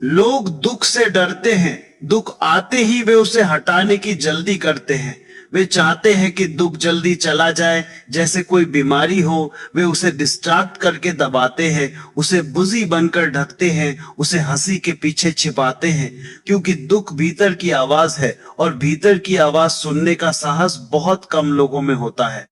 लोग दुख से डरते हैं, दुख आते ही वे उसे हटाने की जल्दी करते हैं। वे चाहते हैं कि दुख जल्दी चला जाए, जैसे कोई बीमारी हो। वे उसे डिस्ट्रैक्ट करके दबाते हैं, उसे बुझी बनकर ढकते हैं, उसे हंसी के पीछे छिपाते हैं, क्योंकि दुख भीतर की आवाज है और भीतर की आवाज सुनने का साहस बहुत कम लोगों में होता है।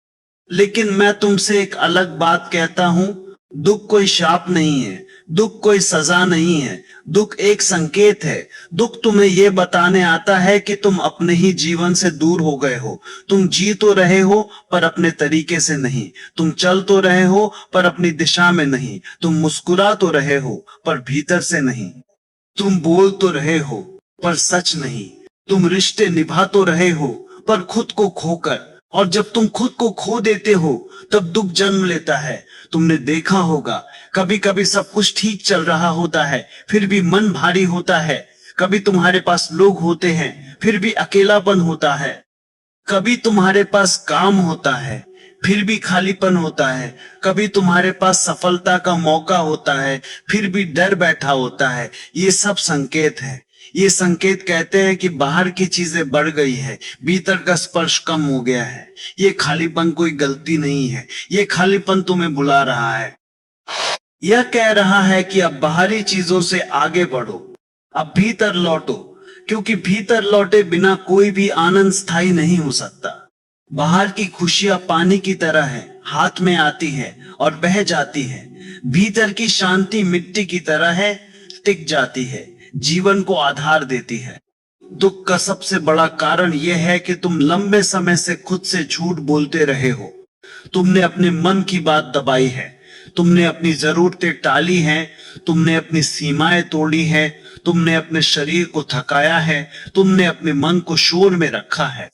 लेकिन मैं तुमसे एक अलग बात कहता हूं, दुख कोई शाप नहीं है, दुख कोई सजा नहीं है, दुख एक संकेत है। दुख तुम्हें यह बताने आता है कि तुम अपने ही जीवन से दूर हो गए हो। तुम जी तो रहे हो पर अपने तरीके से नहीं, तुम चल तो रहे हो पर अपनी दिशा में नहीं, तुम मुस्कुरा तो रहे हो पर भीतर से नहीं, तुम बोल तो रहे हो पर सच नहीं, तुम रिश्ते निभा तो रहे हो पर खुद को खोकर। और जब तुम खुद को खो देते हो तब दुख जन्म लेता है। तुमने देखा होगा, कभी कभी सब कुछ ठीक चल रहा होता है फिर भी मन भारी होता है। कभी तुम्हारे पास लोग होते हैं फिर भी अकेलापन होता है। कभी तुम्हारे पास काम होता है फिर भी खालीपन होता है। कभी तुम्हारे पास सफलता का मौका होता है फिर भी डर बैठा होता है। ये सब संकेत है। ये संकेत कहते हैं कि बाहर की चीजें बढ़ गई है, भीतर का स्पर्श कम हो गया है। ये खालीपन कोई गलती नहीं है, ये खालीपन तुम्हें बुला रहा है। यह कह रहा है कि अब बाहरी चीजों से आगे बढ़ो, अब भीतर लौटो, क्योंकि भीतर लौटे बिना कोई भी आनंद स्थायी नहीं हो सकता। बाहर की खुशियां पानी की तरह है, हाथ में आती है और बह जाती है। भीतर की शांति मिट्टी की तरह है, टिक जाती है, जीवन को आधार देती है। दुख का सबसे बड़ा कारण यह है कि तुम लंबे समय से खुद से झूठ बोलते रहे हो। तुमने अपने मन की बात दबाई है, तुमने अपनी जरूरतें टाली हैं, तुमने अपनी सीमाएं तोड़ी हैं, तुमने अपने शरीर को थकाया है, तुमने अपने मन को शोर में रखा है।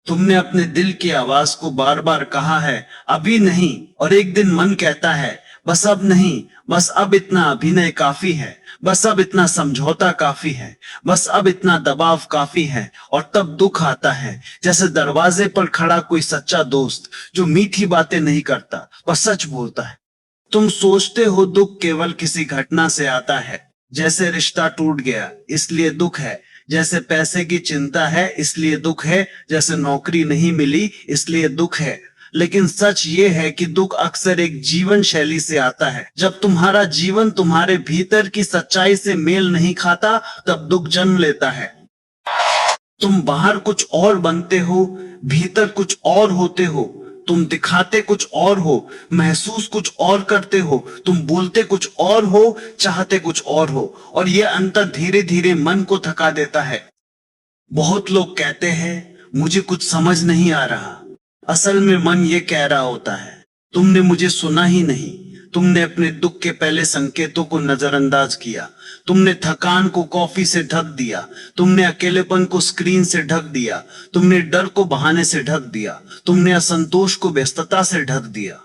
तुमने अपने दिल की आवाज को बार बार कहा है अभी नहीं, और एक दिन मन कहता है बस अब नहीं, बस अब इतना अभिनय काफी है, बस अब इतना समझौता काफी है, बस अब इतना दबाव काफी है। और तब दुख आता है, जैसे दरवाजे पर खड़ा कोई सच्चा दोस्त जो मीठी बातें नहीं करता, बस सच बोलता है। तुम सोचते हो दुख केवल किसी घटना से आता है, जैसे रिश्ता टूट गया इसलिए दुख है, जैसे पैसे की चिंता है इसलिए दुख है, जैसे नौकरी नहीं मिली इसलिए दुख है। लेकिन सच ये है कि दुख अक्सर एक जीवन शैली से आता है। जब तुम्हारा जीवन तुम्हारे भीतर की सच्चाई से मेल नहीं खाता, तब दुख जन्म लेता है। तुम बाहर कुछ और बनते हो, भीतर कुछ और होते हो। तुम दिखाते कुछ और हो, महसूस कुछ और करते हो। तुम बोलते कुछ और हो, चाहते कुछ और हो। और यह अंतर धीरे धीरे मन को थका देता है। बहुत लोग कहते हैं मुझे कुछ समझ नहीं आ रहा। असल में मन ये कह रहा होता है तुमने मुझे सुना ही नहीं। तुमने अपने दुख के पहले संकेतों को नजरअंदाज किया। तुमने थकान को कॉफी से ढक दिया, तुमने अकेलेपन को स्क्रीन से ढक दिया, तुमने डर को बहाने से ढक दिया, तुमने असंतोष को व्यस्तता से ढक दिया।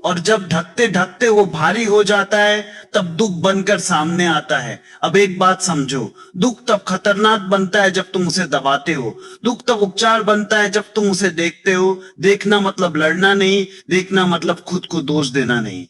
और जब ढकते ढकते वो भारी हो जाता है, तब दुख बनकर सामने आता है। अब एक बात समझो, दुख तब खतरनाक बनता है जब तुम उसे दबाते हो। दुख तब उपचार बनता है जब तुम उसे देखते हो। देखना मतलब लड़ना नहीं, देखना मतलब खुद को दोष देना नहीं।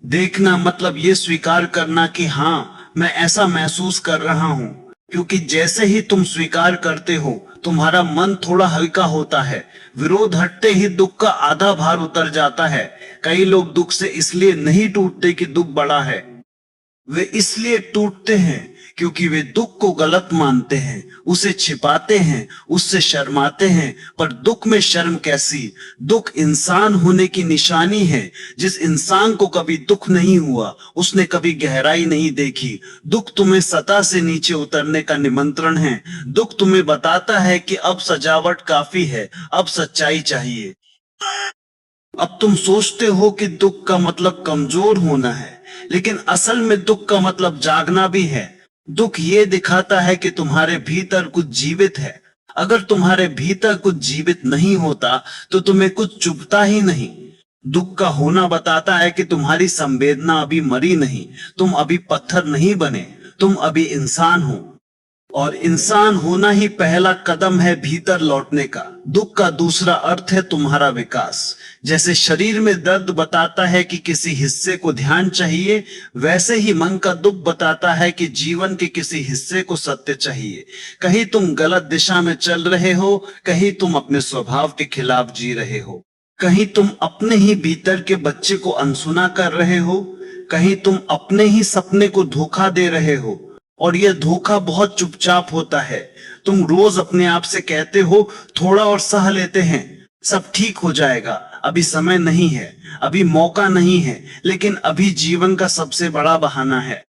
देखना मतलब ये स्वीकार करना कि हाँ, मैं ऐसा महसूस कर रहा हूं। क्योंकि जैसे ही तुम स्वीकार करते हो, तुम्हारा मन थोड़ा हल्का होता है। विरोध हटते ही दुख का आधा भार उतर जाता है। कई लोग दुख से इसलिए नहीं टूटते कि दुख बड़ा है, वे इसलिए टूटते हैं क्योंकि वे दुख को गलत मानते हैं, उसे छिपाते हैं, उससे शर्माते हैं। पर दुख में शर्म कैसी? दुख इंसान होने की निशानी है। जिस इंसान को कभी दुख नहीं हुआ, उसने कभी गहराई नहीं देखी। दुख तुम्हें सतह से नीचे उतरने का निमंत्रण है। दुख तुम्हें बताता है कि अब सजावट काफी है, अब सच्चाई चाहिए। अब तुम सोचते हो कि दुख का मतलब कमजोर होना है, लेकिन असल में दुख का मतलब जागना भी है। दुख ये दिखाता है कि तुम्हारे भीतर कुछ जीवित है। अगर तुम्हारे भीतर कुछ जीवित नहीं होता तो तुम्हें कुछ चुभता ही नहीं। दुख का होना बताता है कि तुम्हारी संवेदना अभी मरी नहीं, तुम अभी पत्थर नहीं बने, तुम अभी इंसान हो। और इंसान होना ही पहला कदम है भीतर लौटने का। दुख का दूसरा अर्थ है तुम्हारा विकास। जैसे शरीर में दर्द बताता है कि किसी हिस्से को ध्यान चाहिए, वैसे ही मन का दुख बताता है कि जीवन के किसी हिस्से को सत्य चाहिए। कहीं तुम गलत दिशा में चल रहे हो, कहीं तुम अपने स्वभाव के खिलाफ जी रहे हो, कहीं तुम अपने ही भीतर के बच्चे को अनसुना कर रहे हो, कहीं तुम अपने ही सपने को धोखा दे रहे हो। और यह धोखा बहुत चुपचाप होता है। तुम रोज अपने आप से कहते हो थोड़ा और सह लेते हैं, सब ठीक हो जाएगा, अभी समय नहीं है, अभी मौका नहीं है। लेकिन अभी जीवन का सबसे बड़ा बहाना है,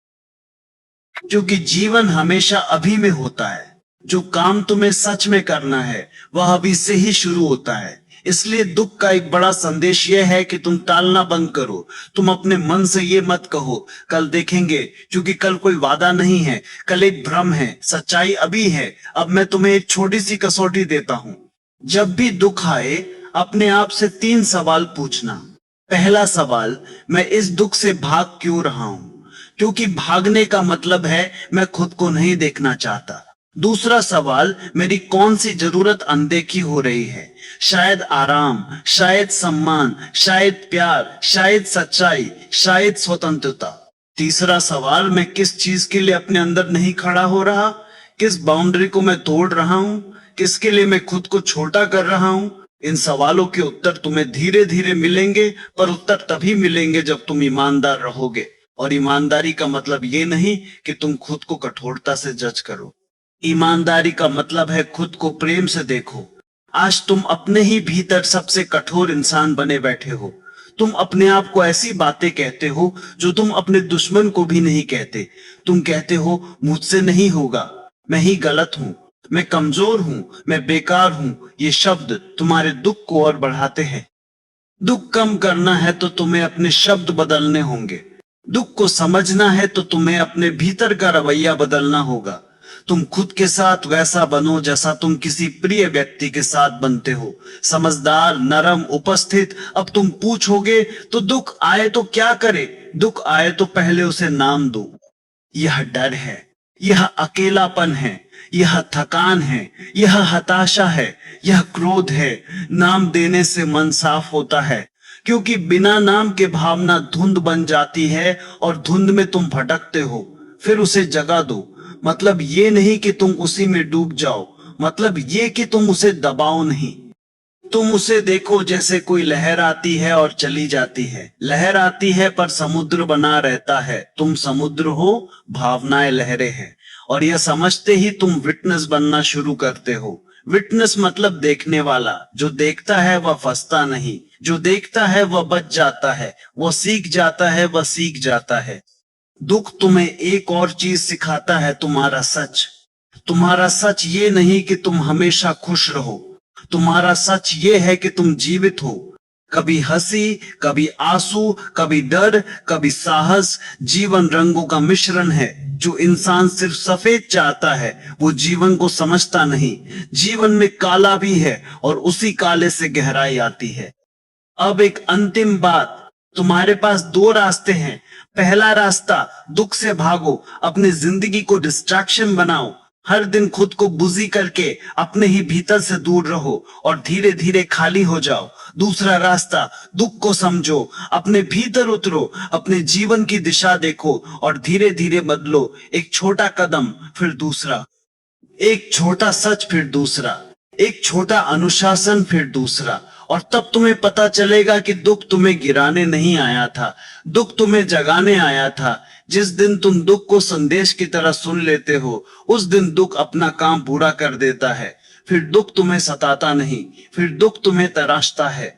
क्योंकि जीवन हमेशा अभी में होता है। जो काम तुम्हें सच में करना है वह अभी से ही शुरू होता है। इसलिए दुख का एक बड़ा संदेश यह है कि तुम टालना बंद करो। तुम अपने मन से ये मत कहो कल देखेंगे, क्योंकि कल कोई वादा नहीं है, कल एक भ्रम है, सच्चाई अभी है। अब मैं तुम्हें एक छोटी सी कसौटी देता हूं। जब भी दुख आए अपने आप से 3 सवाल पूछना। पहला सवाल, मैं इस दुख से भाग क्यों रहा हूं? क्योंकि भागने का मतलब है मैं खुद को नहीं देखना चाहता। दूसरा सवाल, मेरी कौन सी जरूरत अनदेखी हो रही है? शायद आराम, शायद सम्मान, शायद प्यार, शायद सच्चाई, शायद स्वतंत्रता। तीसरा सवाल, मैं किस चीज के लिए अपने अंदर नहीं खड़ा हो रहा? किस बाउंड्री को मैं तोड़ रहा हूं? किसके लिए मैं खुद को छोटा कर रहा हूं? इन सवालों के उत्तर तुम्हें धीरे धीरे मिलेंगे, पर उत्तर तभी मिलेंगे जब तुम ईमानदार रहोगे। और ईमानदारी का मतलब ये नहीं कि तुम खुद को कठोरता से जज करो। ईमानदारी का मतलब है खुद को प्रेम से देखो। आज तुम अपने ही भीतर सबसे कठोर इंसान बने बैठे हो। तुम अपने आप को ऐसी बातें कहते हो जो तुम अपने दुश्मन को भी नहीं कहते। तुम कहते हो मुझसे नहीं होगा, मैं ही गलत हूं, मैं कमजोर हूं, मैं बेकार हूं। ये शब्द तुम्हारे दुख को और बढ़ाते हैं। दुख कम करना है तो तुम्हें अपने शब्द बदलने होंगे। दुख को समझना है तो तुम्हें अपने भीतर का रवैया बदलना होगा। तुम खुद के साथ वैसा बनो जैसा तुम किसी प्रिय व्यक्ति के साथ बनते हो, समझदार, नरम, उपस्थित। अब तुम पूछोगे तो दुख आए तो क्या करे? दुख आए तो पहले उसे नाम दो। यह डर है, यह अकेलापन है, यह थकान है, यह हताशा है, यह क्रोध है। नाम देने से मन साफ होता है, क्योंकि बिना नाम के भावना धुंध बन जाती है और धुंध में तुम भटकते हो। फिर उसे जगा दो। मतलब ये नहीं कि तुम उसी में डूब जाओ, मतलब ये कि तुम उसे दबाओ नहीं। तुम उसे देखो जैसे कोई लहर आती है और चली जाती है। लहर आती है पर समुद्र बना रहता है। तुम समुद्र हो, भावनाएं लहरें हैं। और यह समझते ही तुम विटनेस बनना शुरू करते हो। विटनेस मतलब देखने वाला। जो देखता है वह फंसता नहीं, जो देखता है वह बच जाता है, वह सीख जाता है, वह सीख जाता है। दुख तुम्हें एक और चीज सिखाता है, तुम्हारा सच। तुम्हारा सच ये नहीं कि तुम हमेशा खुश रहो, तुम्हारा सच ये है कि तुम जीवित हो। कभी हंसी, कभी आंसू, कभी डर, कभी साहस। जीवन रंगों का मिश्रण है। जो इंसान सिर्फ सफेद चाहता है वो जीवन को समझता नहीं। जीवन में काला भी है और उसी काले से गहराई आती है। अब एक अंतिम बात, तुम्हारे पास 2 रास्ते हैं। पहला रास्ता, दुख से भागो, अपनी जिंदगी को डिस्ट्रैक्शन बनाओ, हर दिन खुद को बुझी करके अपने ही भीतर से दूर रहो और धीरे धीरे खाली हो जाओ। दूसरा रास्ता, दुख को समझो, अपने भीतर उतरो, अपने जीवन की दिशा देखो और धीरे धीरे बदलो। एक छोटा कदम, फिर दूसरा, एक छोटा सच, फिर दूसरा, एक छोटा अनुशासन, फिर दूसरा। और तब तुम्हें पता चलेगा कि दुख तुम्हें गिराने नहीं आया था, दुख तुम्हें जगाने आया था। जिस दिन तुम दुख को संदेश की तरह सुन लेते हो, उस दिन दुख अपना काम पूरा कर देता है। फिर दुख तुम्हें सताता नहीं, फिर दुख तुम्हें तराशता है।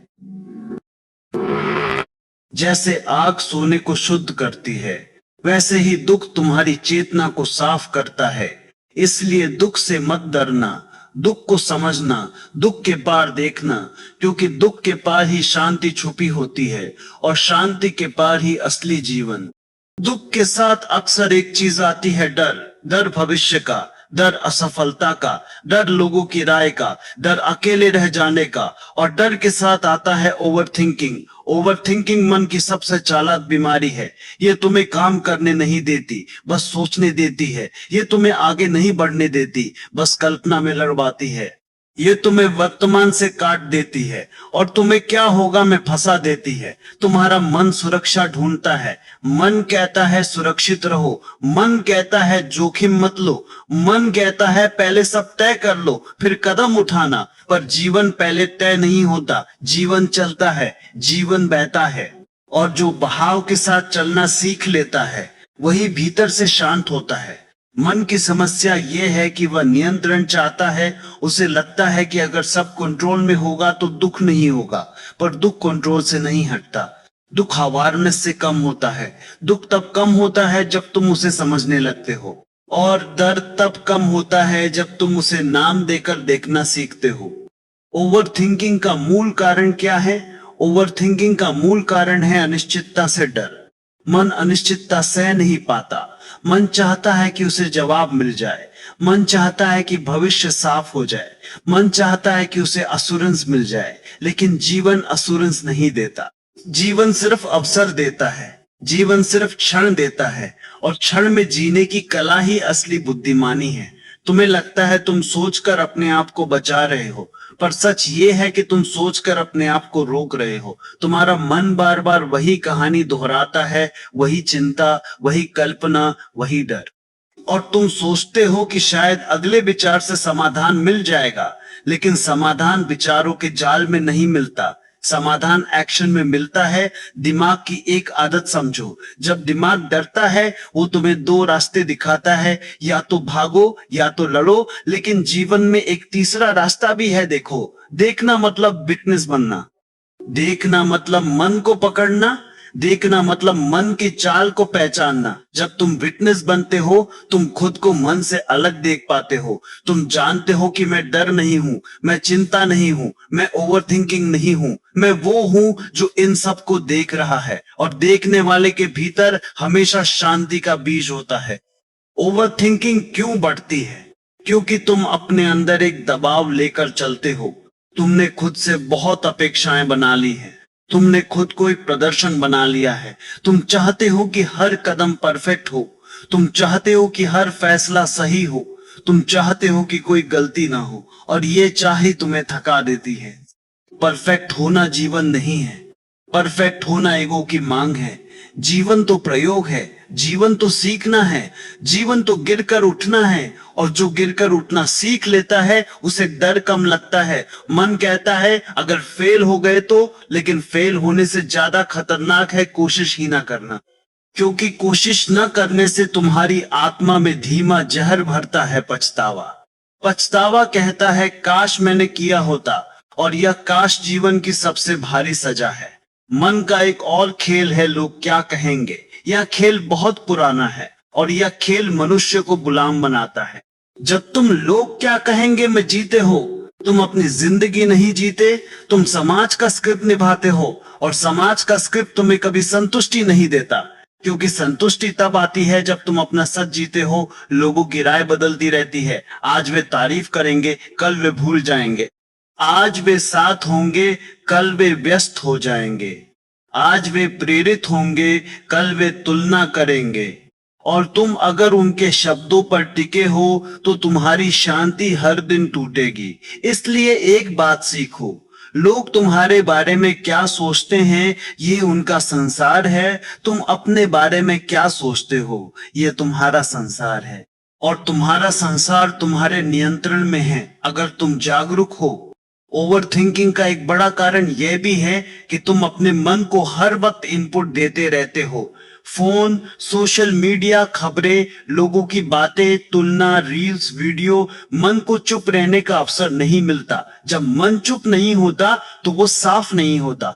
जैसे आग सोने को शुद्ध करती है, वैसे ही दुख तुम्हारी चेतना को साफ करता है। इसलिए दुख से मत डरना, दुख को समझना, दुख के पार देखना, क्योंकि दुख के पार ही शांति छुपी होती है और शांति के पार ही असली जीवन। दुख के साथ अक्सर एक चीज आती है, डर। डर भविष्य का, डर असफलता का, डर लोगों की राय का, डर अकेले रह जाने का, और डर के साथ आता है ओवर थिंकिंग। ओवर थिंकिंग मन की सबसे चालाक बीमारी है। ये तुम्हें काम करने नहीं देती, बस सोचने देती है। ये तुम्हें आगे नहीं बढ़ने देती, बस कल्पना में लड़वाती है। ये तुम्हें वर्तमान से काट देती है और तुम्हें क्या होगा में फंसा देती है। तुम्हारा मन सुरक्षा ढूंढता है। मन कहता है सुरक्षित रहो, मन कहता है जोखिम मत लो, मन कहता है पहले सब तय कर लो फिर कदम उठाना। पर जीवन पहले तय नहीं होता, जीवन चलता है, जीवन बहता है। और जो बहाव के साथ चलना सीख लेता है वही भीतर से शांत होता है। मन की समस्या यह है कि वह नियंत्रण चाहता है। उसे लगता है कि अगर सब कंट्रोल में होगा तो दुख नहीं होगा, पर दुख कंट्रोल से नहीं हटता। दुख अवेयरनेस से कम होता है। दुख तब कम होता है जब तुम उसे समझने लगते हो, और दर्द तब कम होता है जब तुम उसे नाम देकर देखना सीखते हो। ओवर थिंकिंग का मूल कारण क्या है? ओवर थिंकिंग का मूल कारण है अनिश्चितता से डर। मन अनिश्चितता सह नहीं पाता। मन चाहता है कि उसे जवाब मिल जाए। मन चाहता है कि भविष्य साफ हो जाए। मन चाहता है कि उसे असुरेंस मिल जाए। लेकिन जीवन असुरेंस नहीं देता। जीवन सिर्फ अवसर देता है। जीवन सिर्फ क्षण देता है, और क्षण में जीने की कला ही असली बुद्धिमानी है। तुम्हें लगता है तुम सोचकर अपने आप को बचा रहे हो, पर सच ये है कि तुम सोचकर अपने आप को रोक रहे हो। तुम्हारा मन बार बार वही कहानी दोहराता है, वही चिंता, वही कल्पना, वही डर। और तुम सोचते हो कि शायद अगले विचार से समाधान मिल जाएगा, लेकिन समाधान विचारों के जाल में नहीं मिलता, समाधान एक्शन में मिलता है। दिमाग की एक आदत समझो, जब दिमाग डरता है वो तुम्हें दो रास्ते दिखाता है, या तो भागो या तो लड़ो। लेकिन जीवन में एक तीसरा रास्ता भी है। देखो, देखना मतलब विटनेस बनना, देखना मतलब मन को पकड़ना, देखना मतलब मन की चाल को पहचानना। जब तुम विटनेस बनते हो तुम खुद को मन से अलग देख पाते हो। तुम जानते हो कि मैं डर नहीं हूं, मैं चिंता नहीं हूं, मैं ओवर थिंकिंग नहीं हूं, मैं वो हूं जो इन सब को देख रहा है। और देखने वाले के भीतर हमेशा शांति का बीज होता है। ओवर थिंकिंग क्यों बढ़ती है? क्योंकि तुम अपने अंदर एक दबाव लेकर चलते हो। तुमने खुद से बहुत अपेक्षाएं बना ली है। तुमने खुद को एक प्रदर्शन बना लिया है। तुम चाहते हो कि हर कदम परफेक्ट हो। तुम चाहते हो कि हर फैसला सही हो। तुम चाहते हो कि कोई गलती ना हो, और ये चाह ही तुम्हें थका देती है। परफेक्ट होना जीवन नहीं है। परफेक्ट होना ईगो की मांग है। जीवन तो प्रयोग है, जीवन तो सीखना है, जीवन तो गिरकर उठना है। और जो गिरकर उठना सीख लेता है उसे डर कम लगता है। मन कहता है अगर फेल हो गए तो, लेकिन फेल होने से ज्यादा खतरनाक है कोशिश ही ना करना। क्योंकि कोशिश न करने से तुम्हारी आत्मा में धीमा जहर भरता है पछतावा। पछतावा कहता है काश मैंने किया होता, और यह काश जीवन की सबसे भारी सजा है। मन का एक और खेल है लोग क्या कहेंगे। यह खेल बहुत पुराना है, और यह खेल मनुष्य को गुलाम बनाता है। जब तुम लोग क्या कहेंगे में जीते हो, तुम अपनी जिंदगी नहीं जीते, तुम समाज का स्क्रिप्ट निभाते हो। और समाज का स्क्रिप्ट तुम्हें कभी संतुष्टि नहीं देता, क्योंकि संतुष्टि तब आती है जब तुम अपना सच जीते हो। लोगों की राय बदलती रहती है। आज वे तारीफ करेंगे, कल वे भूल जाएंगे। आज वे साथ होंगे, कल वे व्यस्त हो जाएंगे। आज वे प्रेरित होंगे, कल वे तुलना करेंगे। और तुम अगर उनके शब्दों पर टिके हो तो तुम्हारी शांति हर दिन टूटेगी। इसलिए एक बात सीखो, लोग तुम्हारे बारे में क्या सोचते हैं ये उनका संसार है। तुम अपने बारे में क्या सोचते हो ये तुम्हारा संसार है। और तुम्हारा संसार तुम्हारे नियंत्रण में है अगर तुम जागरूक हो। ओवर थिंकिंग का एक बड़ा कारण यह भी है कि तुम अपने मन को हर वक्त इनपुट देते रहते हो। फोन, सोशल मीडिया, खबरें, लोगों की बातें, तुलना, रील्स, वीडियो। मन को चुप रहने का अवसर नहीं मिलता। जब मन चुप नहीं होता तो वो साफ नहीं होता,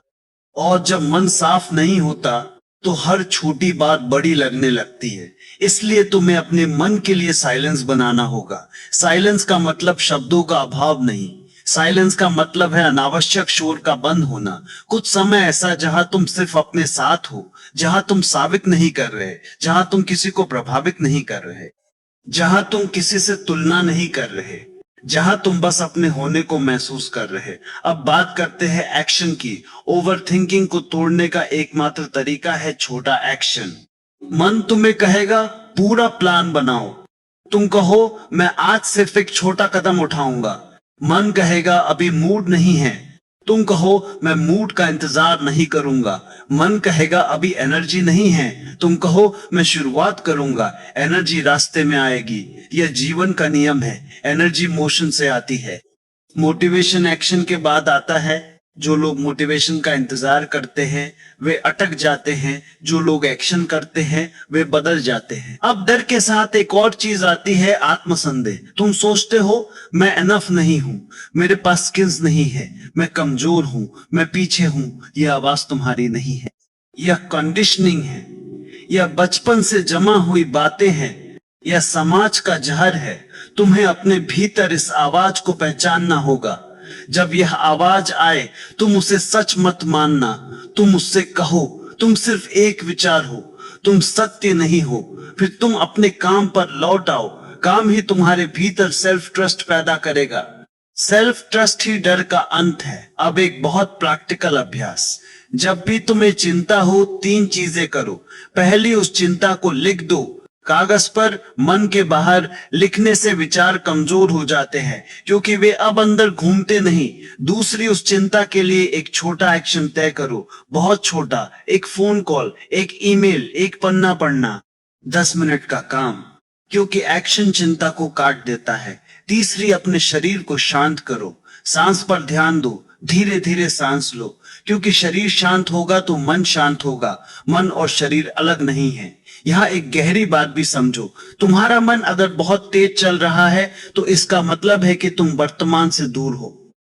और जब मन साफ नहीं होता तो हर छोटी बात बड़ी लगने लगती है। इसलिए तुम्हें अपने मन के लिए साइलेंस बनाना होगा। साइलेंस का मतलब शब्दों का अभाव नहीं, साइलेंस का मतलब है अनावश्यक शोर का बंद होना। कुछ समय ऐसा जहां तुम सिर्फ अपने साथ हो, जहां तुम साबित नहीं कर रहे, जहां तुम किसी को प्रभावित नहीं कर रहे। जहां तुम किसी से तुलना नहीं कर रहे, जहां तुम बस अपने होने को महसूस कर रहे। अब बात करते हैं एक्शन की। ओवरथिंकिंग को तोड़ने का एकमात्र तरीका है छोटा एक्शन। मन तुम्हें कहेगा पूरा प्लान बनाओ, तुम कहो मैं आज सिर्फ एक छोटा कदम उठाऊंगा। मन कहेगा अभी मूड नहीं है, तुम कहो मैं मूड का इंतजार नहीं करूंगा। मन कहेगा अभी एनर्जी नहीं है, तुम कहो मैं शुरुआत करूंगा, एनर्जी रास्ते में आएगी। यह जीवन का नियम है, एनर्जी मोशन से आती है। मोटिवेशन एक्शन के बाद आता है। जो लोग मोटिवेशन का इंतजार करते हैं वे अटक जाते हैं, जो लोग एक्शन करते हैं वे बदल जाते हैं। अब डर के साथ एक और चीज आती है, आत्मसंदेह। तुम सोचते हो मैं एनफ नहीं हूं, मेरे पास स्किल्स नहीं है, मैं कमजोर हूं, मैं पीछे हूं। यह आवाज तुम्हारी नहीं है, यह कंडीशनिंग है, यह बचपन से जमा हुई बातें हैं, यह समाज का जहर है। तुम्हें अपने भीतर इस आवाज को पहचानना होगा। जब यह आवाज आए तुम उसे सच मत मानना, तुम उससे कहो तुम सिर्फ एक विचार हो, तुम सत्य नहीं हो। फिर तुम अपने काम पर लौट आओ। काम ही तुम्हारे भीतर सेल्फ ट्रस्ट पैदा करेगा। सेल्फ ट्रस्ट ही डर का अंत है। अब एक बहुत प्रैक्टिकल अभ्यास। जब भी तुम्हें चिंता हो 3 चीजें करो। पहली, उस चिंता को लिख दो कागज पर। मन के बाहर लिखने से विचार कमजोर हो जाते हैं क्योंकि वे अब अंदर घूमते नहीं। दूसरी, उस चिंता के लिए एक छोटा एक्शन तय करो, बहुत छोटा, एक फोन कॉल, एक ईमेल, एक पन्ना पढ़ना, 10 मिनट का काम, क्योंकि एक्शन चिंता को काट देता है। तीसरी, अपने शरीर को शांत करो, सांस पर ध्यान दो, धीरे धीरे सांस लो, क्योंकि शरीर शांत होगा तो मन शांत होगा। मन और शरीर अलग नहीं है। यहाँ एक गहरी बात भी समझो, तुम्हारा मन अगर बहुत तेज चल रहा है तो इसका मतलब है कि तुम वर्तमान से दूर हो।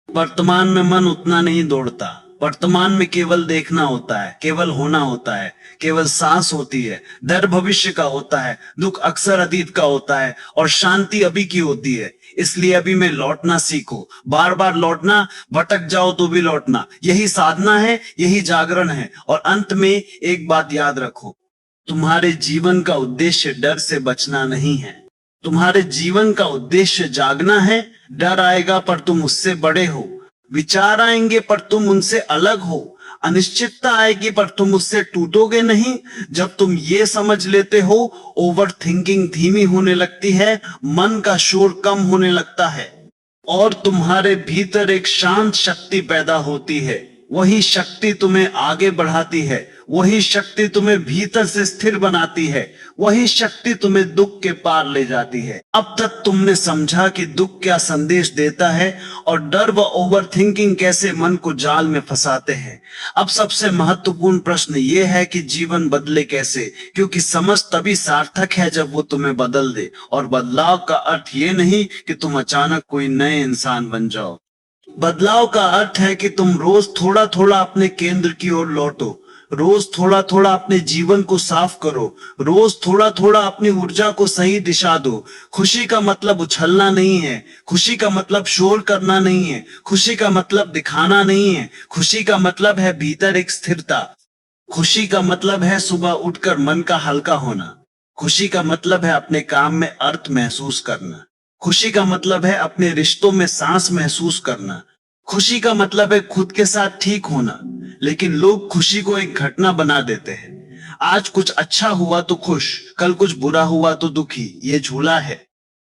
वर्तमान में मन उतना नहीं दौड़ता। वर्तमान में केवल देखना होता है, केवल होना होता है, केवल सांस होती है। डर भविष्य का होता है, दुख अक्सर अतीत का होता है और शांति अभी की होती है। इसलिए अभी में लौटना सीखो, बार बार लौटना, भटक जाओ तो भी लौटना। यही साधना है, यही जागरण है। और अंत में एक बात याद रखो, तुम्हारे जीवन का उद्देश्य डर से बचना नहीं है, तुम्हारे जीवन का उद्देश्य जागना है। डर आएगा पर तुम उससे बड़े हो, विचार आएंगे पर तुम उनसे अलग हो, अनिश्चितता आएगी पर तुम उससे टूटोगे नहीं। जब तुम ये समझ लेते हो, ओवर थिंकिंग धीमी होने लगती है, मन का शोर कम होने लगता है और तुम्हारे भीतर एक शांत शक्ति पैदा होती है। वही शक्ति तुम्हें आगे बढ़ाती है, वही शक्ति तुम्हें भीतर से स्थिर बनाती है, वही शक्ति तुम्हें दुख के पार ले जाती है। अब तक तुमने समझा कि दुख क्या संदेश देता है और डर व ओवरथिंकिंग कैसे मन को जाल में फंसाते हैं। अब सबसे महत्वपूर्ण प्रश्न ये है कि जीवन बदले कैसे, क्योंकि समझ तभी सार्थक है जब वो तुम्हें बदल दे। और बदलाव का अर्थ ये नहीं कि तुम अचानक कोई नए इंसान बन जाओ। बदलाव का अर्थ है कि तुम रोज थोड़ा थोड़ा अपने केंद्र की ओर लौटो, रोज थोड़ा थोड़ा अपने जीवन को साफ करो, रोज थोड़ा थोड़ा अपनी ऊर्जा को सही दिशा दो। खुशी का मतलब उछलना नहीं है, खुशी का मतलब शोर करना नहीं है, खुशी का मतलब दिखाना नहीं है, खुशी का मतलब है भीतर एक स्थिरता। खुशी का मतलब है सुबह उठकर मन का हल्का होना। खुशी का मतलब है अपने काम में अर्थ महसूस करना। खुशी का मतलब है अपने रिश्तों में सांस महसूस करना। खुशी का मतलब है खुद के साथ ठीक होना। लेकिन लोग खुशी को एक घटना बना देते हैं। आज कुछ अच्छा हुआ तो खुश, कल कुछ बुरा हुआ तो दुखी। ये झूला है।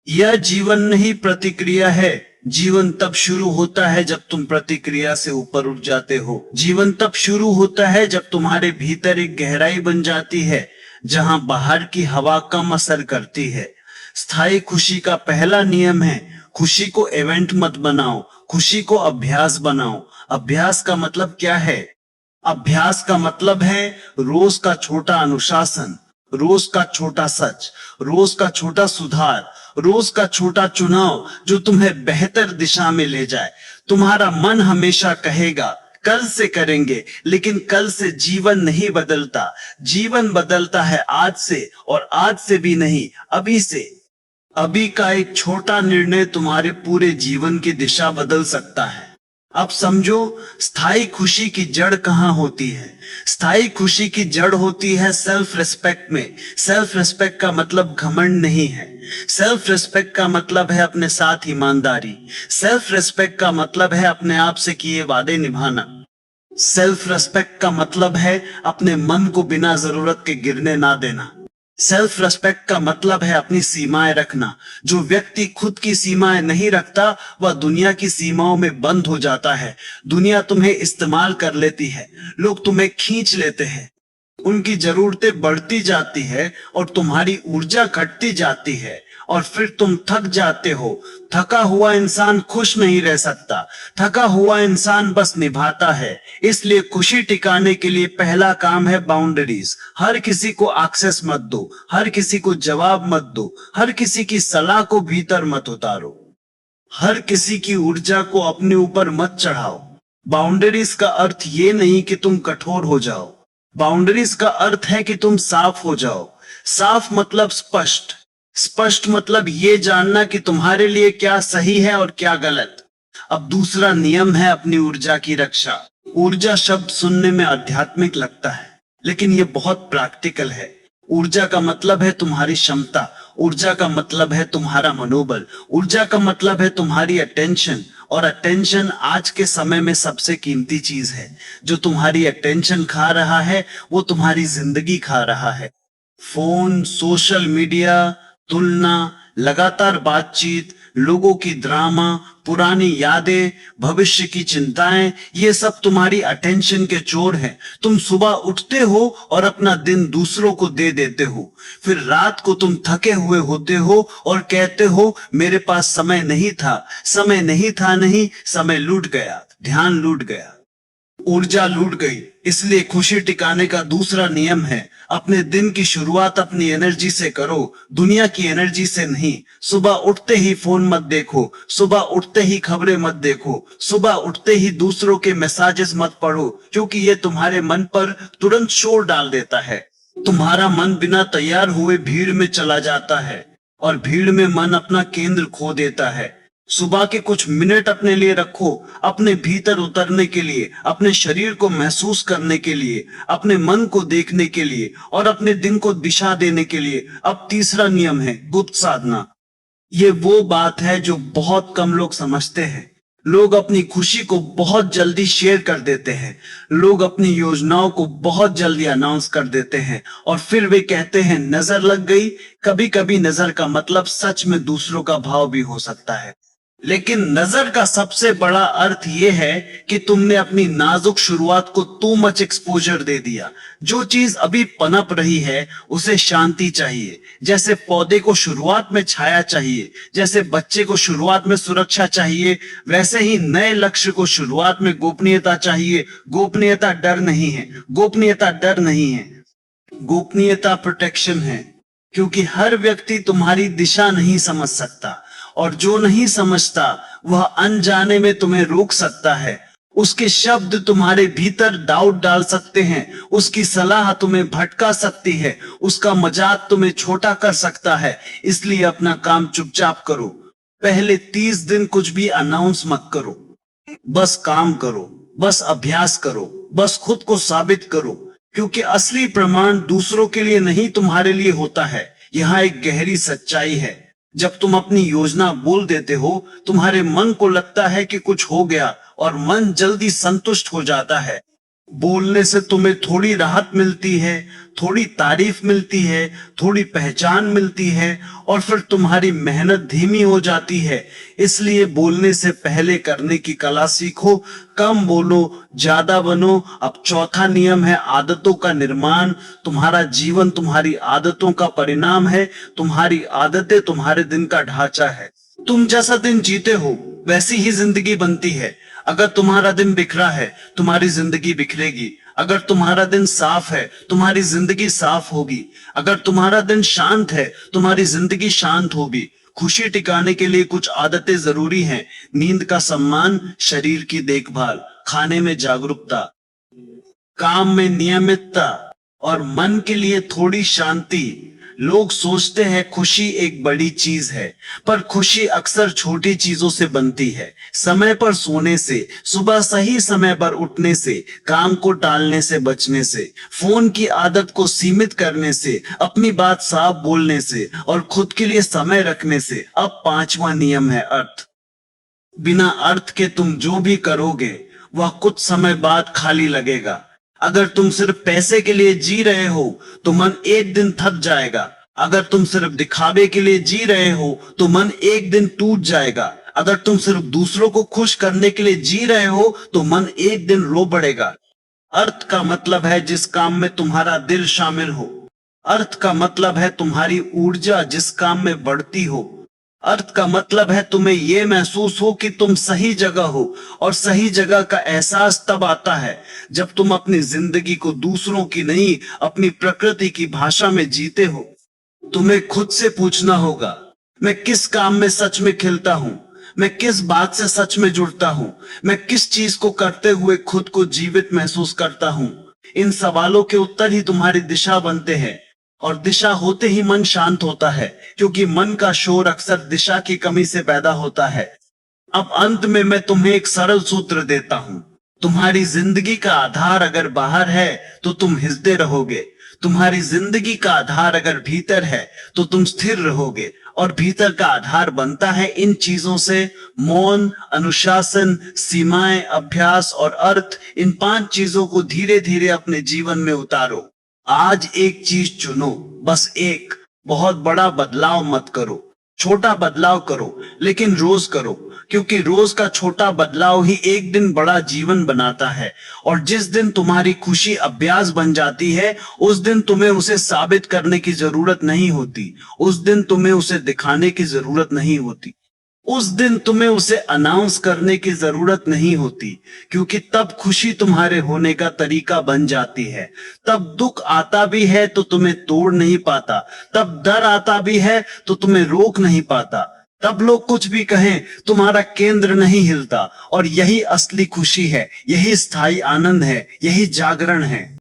यह जीवन नहीं, प्रतिक्रिया है। जीवन तब शुरू होता है जब तुम प्रतिक्रिया से ऊपर उठ जाते हो। जीवन तब शुरू होता है जब तुम्हारे भीतर एक गहराई बन जाती है जहां बाहर की हवा कम असर करती है। स्थायी खुशी का पहला नियम है, खुशी को इवेंट मत बनाओ, खुशी को अभ्यास बनाओ। अभ्यास का मतलब क्या है? अभ्यास का मतलब है रोज का छोटा अनुशासन, रोज का छोटा सच, रोज का छोटा सुधार, रोज का छोटा चुनाव जो तुम्हें बेहतर दिशा में ले जाए। तुम्हारा मन हमेशा कहेगा कल से करेंगे, लेकिन कल से जीवन नहीं बदलता। जीवन बदलता है आज से, और आज से भी नहीं, अभी से। अभी का एक छोटा निर्णय तुम्हारे पूरे जीवन की दिशा बदल सकता है। अब समझो स्थायी खुशी की जड़ कहाँ होती है। स्थायी खुशी की जड़ होती है सेल्फ रिस्पेक्ट में। सेल्फ रिस्पेक्ट का मतलब घमंड नहीं है। सेल्फ रिस्पेक्ट का मतलब है अपने साथ ईमानदारी। सेल्फ रिस्पेक्ट का मतलब है अपने आप से किए वादे निभाना। सेल्फ रिस्पेक्ट का मतलब है अपने मन को बिना जरूरत के गिरने ना देना। सेल्फ रिस्पेक्ट का मतलब है अपनी सीमाएं रखना। जो व्यक्ति खुद की सीमाएं नहीं रखता वह दुनिया की सीमाओं में बंद हो जाता है। दुनिया तुम्हें इस्तेमाल कर लेती है, लोग तुम्हें खींच लेते हैं, उनकी जरूरतें बढ़ती जाती है और तुम्हारी ऊर्जा घटती जाती है और फिर तुम थक जाते हो। थका हुआ इंसान खुश नहीं रह सकता। थका हुआ इंसान बस निभाता है। इसलिए खुशी टिकाने के लिए पहला काम है बाउंड्रीज। हर किसी को एक्सेस मत दो, हर किसी को जवाब मत दो, हर किसी की सलाह को भीतर मत उतारो, हर किसी की ऊर्जा को अपने ऊपर मत चढ़ाओ। बाउंड्रीज का अर्थ ये नहीं कि तुम कठोर हो जाओ। बाउंड्रीज का अर्थ है कि तुम साफ हो जाओ। साफ मतलब स्पष्ट। स्पष्ट मतलब ये जानना कि तुम्हारे लिए क्या सही है और क्या गलत। अब दूसरा नियम है अपनी ऊर्जा की रक्षा। ऊर्जा शब्द सुनने में आध्यात्मिक लगता है, लेकिन ये बहुत प्रैक्टिकल है। ऊर्जा का मतलब है तुम्हारी क्षमता। ऊर्जा का मतलब है तुम्हारा मनोबल। ऊर्जा का मतलब है तुम्हारी अटेंशन। और अटेंशन आज के समय में सबसे कीमती चीज है। जो तुम्हारी अटेंशन खा रहा है वो तुम्हारी जिंदगी खा रहा है। फोन, सोशल मीडिया, तुलना, लगातार बातचीत, लोगों की ड्रामा, पुरानी यादें, भविष्य की चिंताएं, ये सब तुम्हारी अटेंशन के चोर हैं। तुम सुबह उठते हो और अपना दिन दूसरों को दे देते हो। फिर रात को तुम थके हुए होते हो और कहते हो मेरे पास समय नहीं था। समय नहीं था नहीं, समय लूट गया, ध्यान लूट गया, ऊर्जा लूट गई। इसलिए खुशी टिकाने का दूसरा नियम है अपने दिन की शुरुआत अपनी एनर्जी से करो, दुनिया की एनर्जी से नहीं। सुबह उठते ही फोन मत देखो, सुबह उठते ही खबरें मत देखो, सुबह उठते ही दूसरों के मैसेजेस मत पढ़ो, क्योंकि ये तुम्हारे मन पर तुरंत शोर डाल देता है। तुम्हारा मन बिना तैयार हुए भीड़ में चला जाता है और भीड़ में मन अपना केंद्र खो देता है। सुबह के कुछ मिनट अपने लिए रखो, अपने भीतर उतरने के लिए, अपने शरीर को महसूस करने के लिए, अपने मन को देखने के लिए और अपने दिन को दिशा देने के लिए। अब तीसरा नियम है गुप्त साधना। ये वो बात है जो बहुत कम लोग समझते हैं। लोग अपनी खुशी को बहुत जल्दी शेयर कर देते हैं। लोग अपनी योजनाओं को बहुत जल्दी अनाउंस कर देते हैं और फिर वे कहते हैं नजर लग गई। कभी कभी नजर का मतलब सच में दूसरों का भाव भी हो सकता है, लेकिन नजर का सबसे बड़ा अर्थ यह है कि तुमने अपनी नाजुक शुरुआत को टू मच एक्सपोजर दे दिया। जो चीज अभी पनप रही है उसे शांति चाहिए। जैसे पौधे को शुरुआत में छाया चाहिए, जैसे बच्चे को शुरुआत में सुरक्षा चाहिए, वैसे ही नए लक्ष्य को शुरुआत में गोपनीयता चाहिए। गोपनीयता डर नहीं है, गोपनीयता डर नहीं है, गोपनीयता प्रोटेक्शन है। क्योंकि हर व्यक्ति तुम्हारी दिशा नहीं समझ सकता और जो नहीं समझता वह अनजाने में तुम्हें रोक सकता है। उसके शब्द तुम्हारे भीतर डाउट डाल सकते हैं, उसकी सलाह तुम्हें भटका सकती है, उसका मजाक तुम्हें छोटा कर सकता है। इसलिए अपना काम चुपचाप करो। पहले 30 दिन कुछ भी अनाउंस मत करो, बस काम करो, बस अभ्यास करो, बस खुद को साबित करो। क्योंकि असली प्रमाण दूसरों के लिए नहीं तुम्हारे लिए होता है। यहाँ एक गहरी सच्चाई है। जब तुम अपनी योजना बोल देते हो तुम्हारे मन को लगता है कि कुछ हो गया और मन जल्दी संतुष्ट हो जाता है। बोलने से तुम्हें थोड़ी राहत मिलती है, थोड़ी तारीफ मिलती है, थोड़ी पहचान मिलती है और फिर तुम्हारी मेहनत धीमी हो जाती है। इसलिए बोलने से पहले करने की कला सीखो। कम बोलो, ज्यादा बनो। अब चौथा नियम है आदतों का निर्माण। तुम्हारा जीवन तुम्हारी आदतों का परिणाम है। तुम्हारी आदतें तुम्हारे दिन का ढांचा है। तुम जैसा दिन जीते हो वैसी ही जिंदगी बनती है। अगर तुम्हारा दिन बिखरा है तुम्हारी जिंदगी बिखरेगी। अगर तुम्हारा दिन साफ है तुम्हारी जिंदगी साफ होगी। अगर तुम्हारा दिन शांत है तुम्हारी जिंदगी शांत होगी। खुशी टिकाने के लिए कुछ आदतें जरूरी हैं। नींद का सम्मान, शरीर की देखभाल, खाने में जागरूकता, काम में नियमितता और मन के लिए थोड़ी शांति। लोग सोचते हैं खुशी एक बड़ी चीज है, पर खुशी अक्सर छोटी चीजों से बनती है। समय पर सोने से, सुबह सही समय पर उठने से, काम को टालने से बचने से, फोन की आदत को सीमित करने से, अपनी बात साफ बोलने से और खुद के लिए समय रखने से। अब पांचवा नियम है अर्थ। बिना अर्थ के तुम जो भी करोगे वह कुछ समय बाद खाली लगेगा। अगर तुम सिर्फ पैसे के लिए जी रहे हो तो मन एक दिन थक जाएगा। अगर तुम सिर्फ दिखावे के लिए जी रहे हो तो मन एक दिन टूट जाएगा। अगर तुम सिर्फ दूसरों को खुश करने के लिए जी रहे हो तो मन एक दिन रो पड़ेगा। अर्थ का मतलब है जिस काम में तुम्हारा दिल शामिल हो। अर्थ का मतलब है तुम्हारी ऊर्जा जिस काम में बढ़ती हो। अर्थ का मतलब है तुम्हें यह महसूस हो कि तुम सही जगह हो। और सही जगह का एहसास तब आता है जब तुम अपनी जिंदगी को दूसरों की नहीं, अपनी प्रकृति की भाषा में जीते हो। तुम्हें खुद से पूछना होगा, मैं किस काम में सच में खिलता हूं? मैं किस बात से सच में जुड़ता हूं? मैं किस चीज को करते हुए खुद को जीवित महसूस करता हूं? इन सवालों के उत्तर ही तुम्हारी दिशा बनते हैं। और दिशा होते ही मन शांत होता है, क्योंकि मन का शोर अक्सर दिशा की कमी से पैदा होता है। अब अंत में मैं तुम्हें एक सरल सूत्र देता हूं। तुम्हारी जिंदगी का आधार अगर बाहर है तो तुम हिलते रहोगे। तुम्हारी जिंदगी का आधार अगर भीतर है तो तुम स्थिर रहोगे। और भीतर का आधार बनता है इन चीजों से: मौन, अनुशासन, सीमाएं, अभ्यास और अर्थ। इन 5 चीजों को धीरे धीरे अपने जीवन में उतारो। आज एक चीज चुनो, बस एक। बहुत बड़ा बदलाव मत करो, छोटा बदलाव करो, लेकिन रोज करो, क्योंकि रोज का छोटा बदलाव ही एक दिन बड़ा जीवन बनाता है। और जिस दिन तुम्हारी खुशी अभ्यास बन जाती है, उस दिन तुम्हें उसे साबित करने की जरूरत नहीं होती। उस दिन तुम्हें उसे दिखाने की जरूरत नहीं होती। उस दिन तुम्हें उसे अनाउंस करने की जरूरत नहीं होती, क्योंकि तब खुशी तुम्हारे होने का तरीका बन जाती है। तब दुख आता भी है तो तुम्हें तोड़ नहीं पाता। तब डर आता भी है तो तुम्हें रोक नहीं पाता। तब लोग कुछ भी कहें, तुम्हारा केंद्र नहीं हिलता। और यही असली खुशी है, यही स्थायी आनंद है, यही जागरण है।